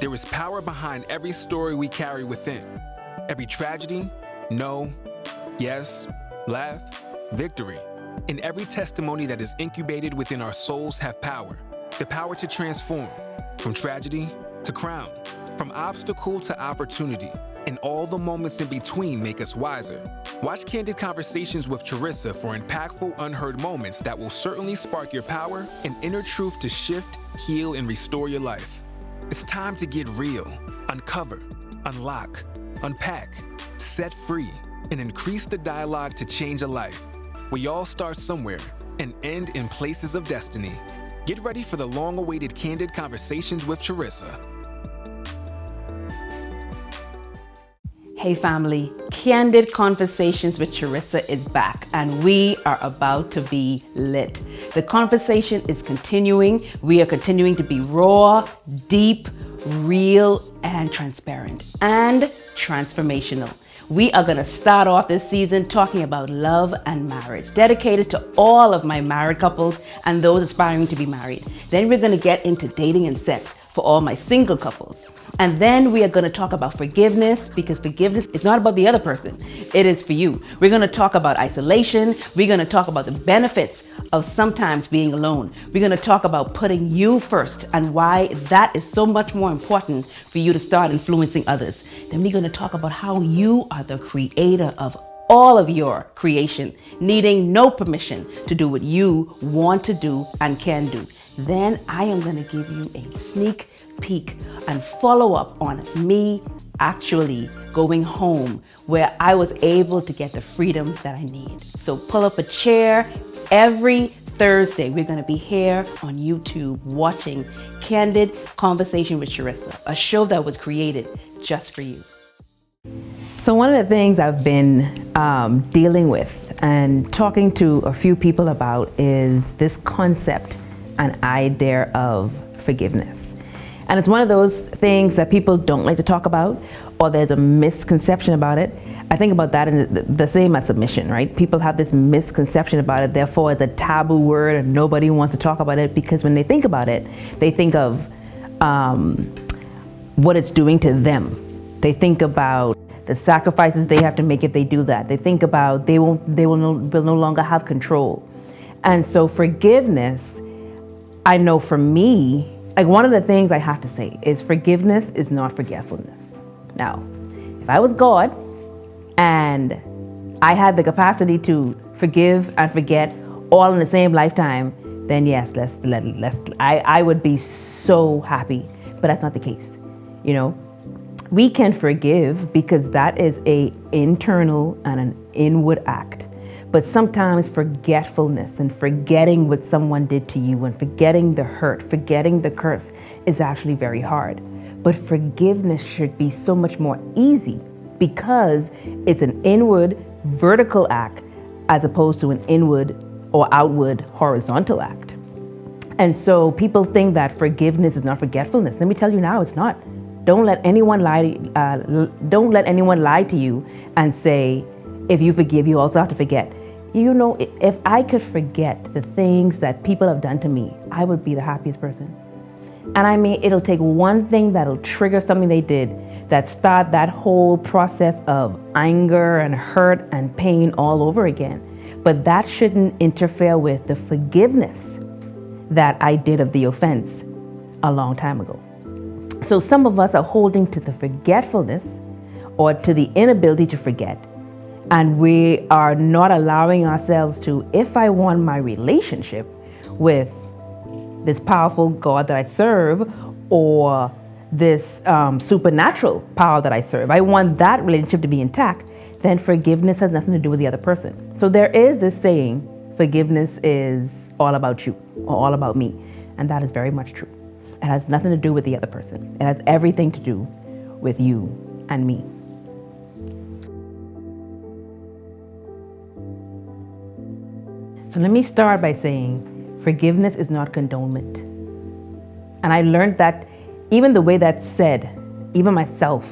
There is power behind every story we carry within. Every tragedy, no, yes, laugh, victory. And every testimony that is incubated within our souls have power. The power to transform, from tragedy to crown, from obstacle to opportunity. And all the moments in between make us wiser. Watch Candid Conversations with Charisa for impactful, unheard moments that will certainly spark your power and inner truth to shift, heal, and restore your life. It's time to get real, uncover, unlock, unpack, set free, and increase the dialogue to change a life. We all start somewhere and end in places of destiny. Get ready for the long-awaited Candid Conversations with Charisa. Hey family, Candid Conversations with Charisa is back and we are about to be lit. The conversation is continuing. We are continuing to be raw, deep, real, and transparent and transformational. We are going to start off this season talking about love and marriage, dedicated to all of my married couples and those aspiring to be married. Then we're going to get into dating and sex for all my single couples. And then we are going to talk about forgiveness, because forgiveness is not about the other person. It is for you. We're going to talk about isolation. We're going to talk about the benefits of sometimes being alone. We're going to talk about putting you first and why that is so much more important for you to start influencing others. Then we're going to talk about how you are the creator of all of your creation, needing no permission to do what you want to do and can do. Then I am going to give you a sneak peek and follow up on me actually going home, where I was able to get the freedom that I need. So pull up a chair. Every Thursday, we're going to be here on YouTube watching Candid Conversation with Charisa, a show that was created just for you. So one of the things I've been dealing with and talking to a few people about is this concept and idea of forgiveness. And it's one of those things that people don't like to talk about, or there's a misconception about it. I think about that in the same as submission, right? People have this misconception about it, therefore it's a taboo word and nobody wants to talk about it, because when they think about it, they think of what it's doing to them. They think about the sacrifices they have to make if they do that. They think about they will no longer have control. And so forgiveness, I know for me, like one of the things I have to say is forgiveness is not forgetfulness. Now, if I was God and I had the capacity to forgive and forget all in the same lifetime, then yes, I would be so happy. But that's not the case. You know, we can forgive because that is an internal and an inward act. But sometimes forgetfulness and forgetting what someone did to you and forgetting the hurt, forgetting the curse is actually very hard. But forgiveness should be so much more easy because it's an inward vertical act as opposed to an inward or outward horizontal act. And so people think that forgiveness is not forgetfulness. Let me tell you now, it's not. Don't let anyone lie to you and say, if you forgive, you also have to forget. You know, if I could forget the things that people have done to me, I would be the happiest person. And I mean, it'll take one thing that'll trigger something they did that start that whole process of anger and hurt and pain all over again. But that shouldn't interfere with the forgiveness that I did of the offense a long time ago. So some of us are holding to the forgetfulness or to the inability to forget. And we are not allowing ourselves to, if I want my relationship with this powerful God that I serve, or this supernatural power that I serve, I want that relationship to be intact, then forgiveness has nothing to do with the other person. So there is this saying, forgiveness is all about you, or all about me. And that is very much true. It has nothing to do with the other person. It has everything to do with you and me. So let me start by saying forgiveness is not condonement. And I learned that even the way that's said, even myself,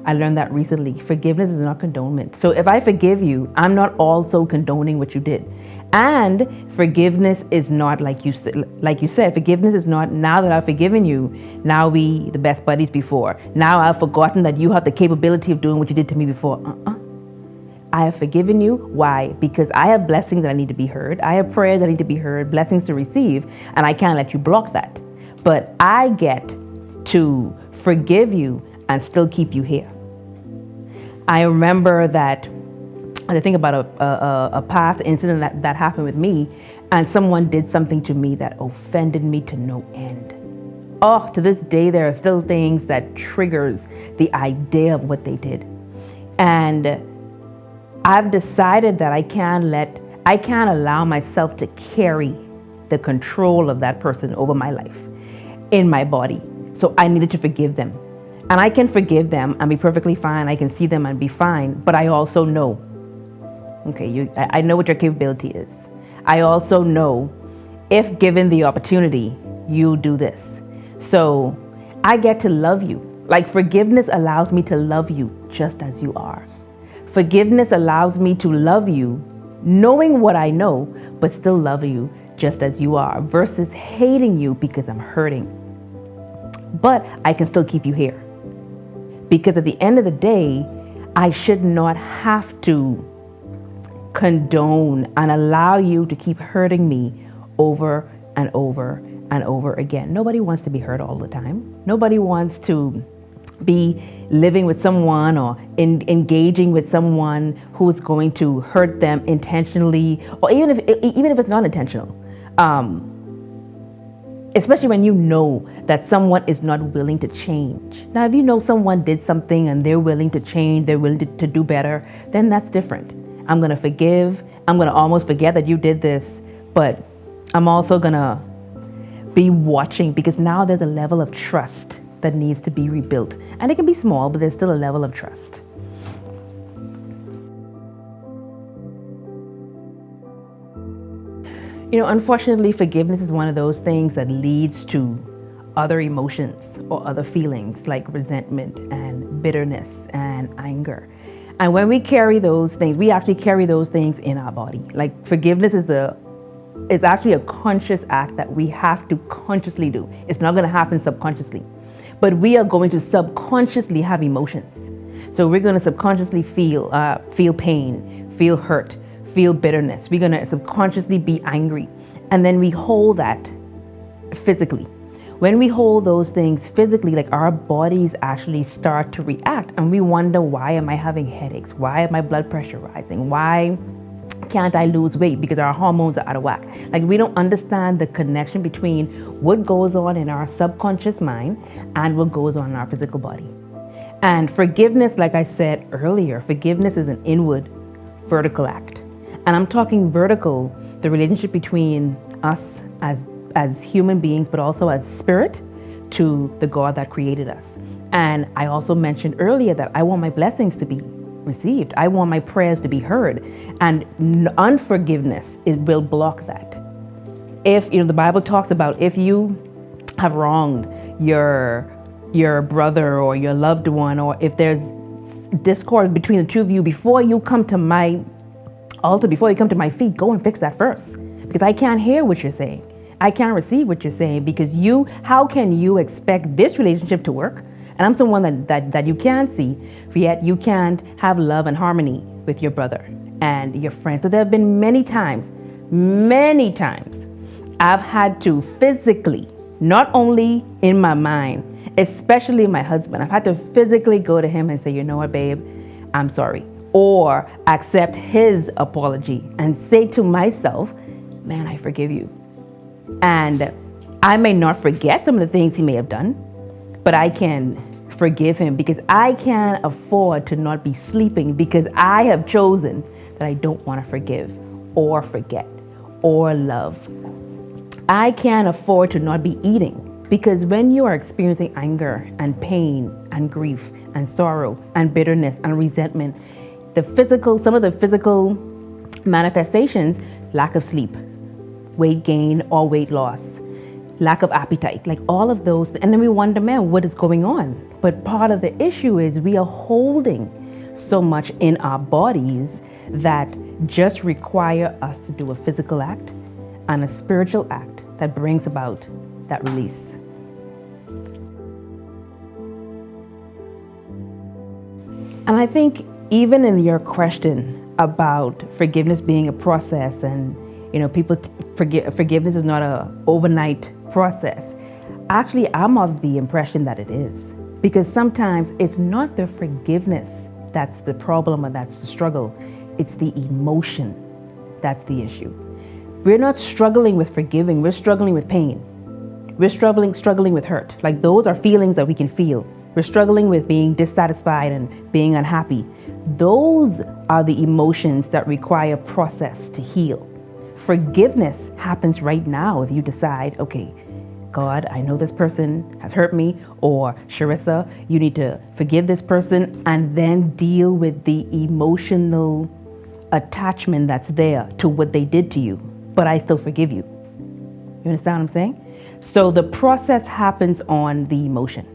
I learned that recently. Forgiveness is not condonement. So if I forgive you, I'm not also condoning what you did. And forgiveness is not like you said, forgiveness is not, now that I've forgiven you, now we the best buddies before. Now I've forgotten that you have the capability of doing what you did to me before. I have forgiven you. Why? Because I have blessings that I need to be heard. I have prayers that need to be heard, blessings to receive, and I can't let you block that. But I get to forgive you and still keep you here. I remember that, I think about a past incident that happened with me, and someone did something to me that offended me to no end. Oh, to this day, there are still things that triggers the idea of what they did. And I've decided that I can't allow myself to carry the control of that person over my life in my body. So I needed to forgive them. And I can forgive them and be perfectly fine. I can see them and be fine. But I also know, I know what your capability is. I also know if given the opportunity, you'll do this. So I get to love you. Like, forgiveness allows me to love you just as you are. Forgiveness allows me to love you knowing what I know, but still love you just as you are, versus hating you because I'm hurting. But I can still keep you here. Because at the end of the day, I should not have to condone and allow you to keep hurting me over and over and over again. Nobody wants to be hurt all the time. Nobody wants to be living with someone or engaging with someone who's going to hurt them intentionally, or even if it's not intentional. Especially when you know that someone is not willing to change. Now, if you know someone did something and they're willing to change, they're willing to do better, then that's different. I'm going to forgive. I'm going to almost forget that you did this, but I'm also going to be watching, because now there's a level of trust that needs to be rebuilt. And it can be small, but there's still a level of trust. Unfortunately, forgiveness is one of those things that leads to other emotions or other feelings like resentment and bitterness and anger. And when we carry those things, we actually carry those things in our body. Like, forgiveness is actually a conscious act that we have to consciously do. It's not going to happen subconsciously, but we are going to subconsciously have emotions. So we're going to subconsciously feel pain, feel hurt, feel bitterness. We're going to subconsciously be angry. And then we hold that physically. When we hold those things physically, like, our bodies actually start to react, and we wonder, why am I having headaches? Why is my blood pressure rising? Why can't I lose weight? Because our hormones are out of whack. Like, we don't understand the connection between what goes on in our subconscious mind and what goes on in our physical body. And forgiveness, like I said earlier, forgiveness is an inward, vertical act. And I'm talking vertical, the relationship between us as human beings, but also as spirit, to the God that created us. And I also mentioned earlier that I want my blessings to be received. I want my prayers to be heard. And unforgiveness, it will block that. If, the Bible talks about, if you have wronged your brother or your loved one, or if there's discord between the two of you, before you come to my altar, before you come to my feet, go and fix that first. Because I can't hear what you're saying. I can't receive what you're saying, because how can you expect this relationship to work? And I'm someone that you can't see, yet you can't have love and harmony with your brother and your friend. So there have been many times, I've had to physically, not only in my mind, especially my husband, I've had to physically go to him and say, you know what, babe, I'm sorry. Or accept his apology and say to myself, man, I forgive you. And I may not forget some of the things he may have done, but I can forgive him, because I can't afford to not be sleeping, because I have chosen that I don't want to forgive or forget or love. I can't afford to not be eating, because when you are experiencing anger and pain and grief and sorrow and bitterness and resentment, some of the physical manifestations, lack of sleep, weight gain or weight loss, lack of appetite, like all of those. And then we wonder, man, what is going on? But part of the issue is we are holding so much in our bodies that just require us to do a physical act and a spiritual act that brings about that release. And I think even in your question about forgiveness being a process, and people forgiveness is not an overnight process. Actually, I'm of the impression that it is, because sometimes it's not the forgiveness that's the problem or that's the struggle. It's the emotion that's the issue. We're not struggling with forgiving. We're struggling with pain. We're struggling with hurt. Like, those are feelings that we can feel. We're struggling with being dissatisfied and being unhappy. Those are the emotions that require process to heal. Forgiveness happens right now if you decide, okay, God, I know this person has hurt me, or Charisa, you need to forgive this person, and then deal with the emotional attachment that's there to what they did to you. But I still forgive you. You understand what I'm saying? So the process happens on the emotion,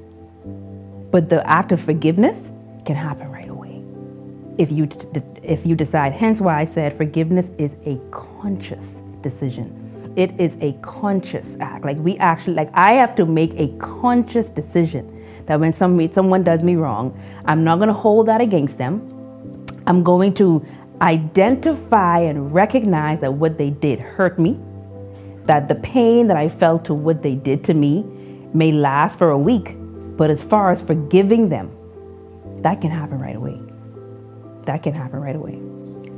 but the act of forgiveness can happen right away if you decide. Hence why I said forgiveness is a conscious decision. It is a conscious act. I have to make a conscious decision that when someone does me wrong, I'm not going to hold that against them. I'm going to identify and recognize that what they did hurt me, that the pain that I felt to what they did to me may last for a week. But as far as forgiving them, that can happen right away. That can happen right away.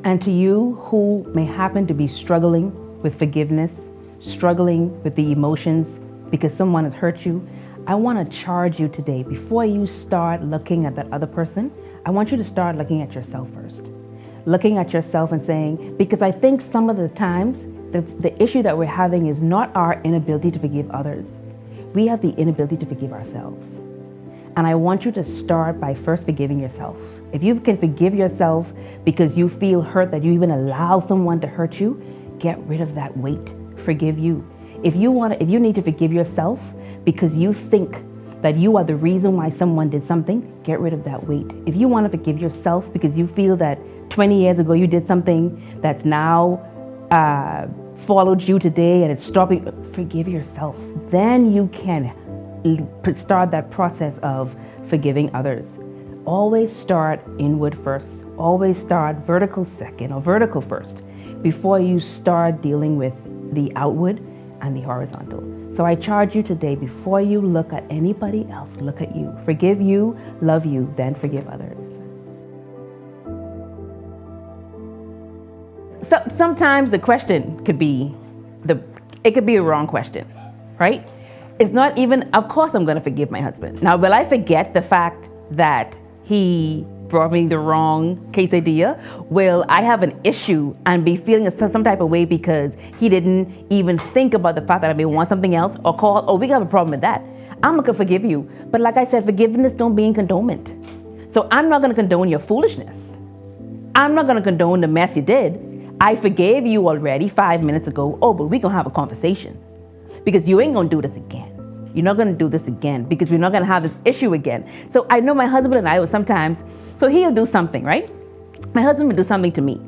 And to you who may happen to be struggling with forgiveness, struggling with the emotions because someone has hurt you, I want to charge you today, before you start looking at that other person, I want you to start looking at yourself first. Looking at yourself and saying, because I think some of the times the issue that we're having is not our inability to forgive others. We have the inability to forgive ourselves. And I want you to start by first forgiving yourself. If you can forgive yourself because you feel hurt that you even allow someone to hurt you, get rid of that weight. Forgive you. If you need to forgive yourself because you think that you are the reason why someone did something, get rid of that weight. If you want to forgive yourself because you feel that 20 years ago you did something that's now followed you today and it's stopping, forgive yourself. Then you can start that process of forgiving others. Always start inward first. Always start vertical second or vertical first before you start dealing with the outward and the horizontal. So I charge you today, before you look at anybody else, look at you. Forgive you, love you, then forgive others. So sometimes the question could be a wrong question, right? It's not even, of course I'm going to forgive my husband. Now, will I forget the fact that he brought me the wrong quesadilla? Will I have an issue and be feeling some type of way because he didn't even think about the fact that I may want something else, or call, oh, we got a problem with that? I'm not going to forgive you. But like I said, forgiveness don't mean condonement. So I'm not going to condone your foolishness. I'm not going to condone the mess you did. I forgave you already 5 minutes ago. Oh, but we're going to have a conversation, because you ain't going to do this again. You're not going to do this again, because we're not going to have this issue again. So I know my husband and I will sometimes, so he'll do something, right? My husband will do something to me,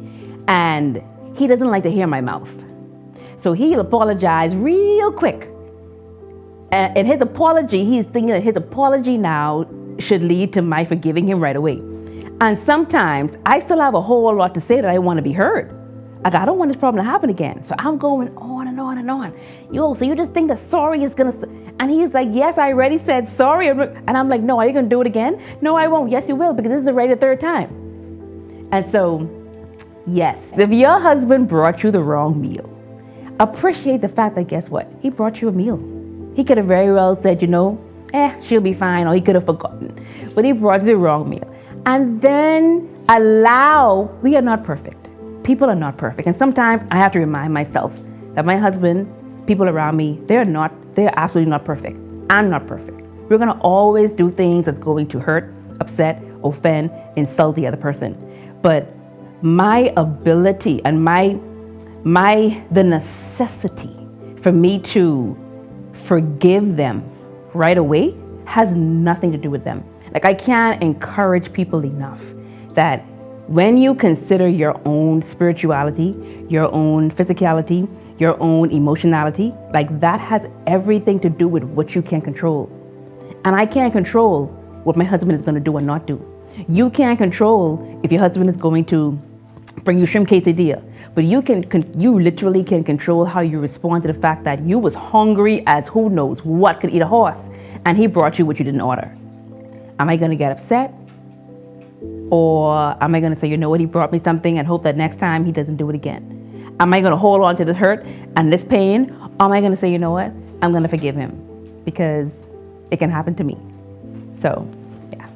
and he doesn't like to hear my mouth. So he'll apologize real quick. And his apology, he's thinking that his apology now should lead to my forgiving him right away. And sometimes I still have a whole lot to say that I want to be heard. Like, I don't want this problem to happen again. So I'm going on and on and on. So you just think that sorry is going to... And he's like, yes, I already said sorry. And I'm like, no, are you going to do it again? No, I won't. Yes, you will, because this is already the third time. And so, yes, if your husband brought you the wrong meal, appreciate the fact that, guess what? He brought you a meal. He could have very well said, she'll be fine, or he could have forgotten. But he brought you the wrong meal. And then we are not perfect. People are not perfect. And sometimes I have to remind myself that my husband, people around me, they're absolutely not perfect. I'm not perfect. We're going to always do things that's going to hurt, upset, offend, insult the other person. But my ability and the necessity for me to forgive them right away has nothing to do with them. Like, I can't encourage people enough that When you consider your own spirituality, your own physicality, your own emotionality, like that has everything to do with what you can control. And I can't control what my husband is going to do or not do. You can't control if your husband is going to bring you shrimp quesadilla, but you literally can control how you respond to the fact that you was hungry as who knows what could eat a horse, and he brought you what you didn't order. Am I going to get upset? Or am I going to say, you know what, he brought me something and hope that next time he doesn't do it again? Am I going to hold on to this hurt and this pain? Or am I going to say, you know what, I'm going to forgive him because it can happen to me? So, yeah.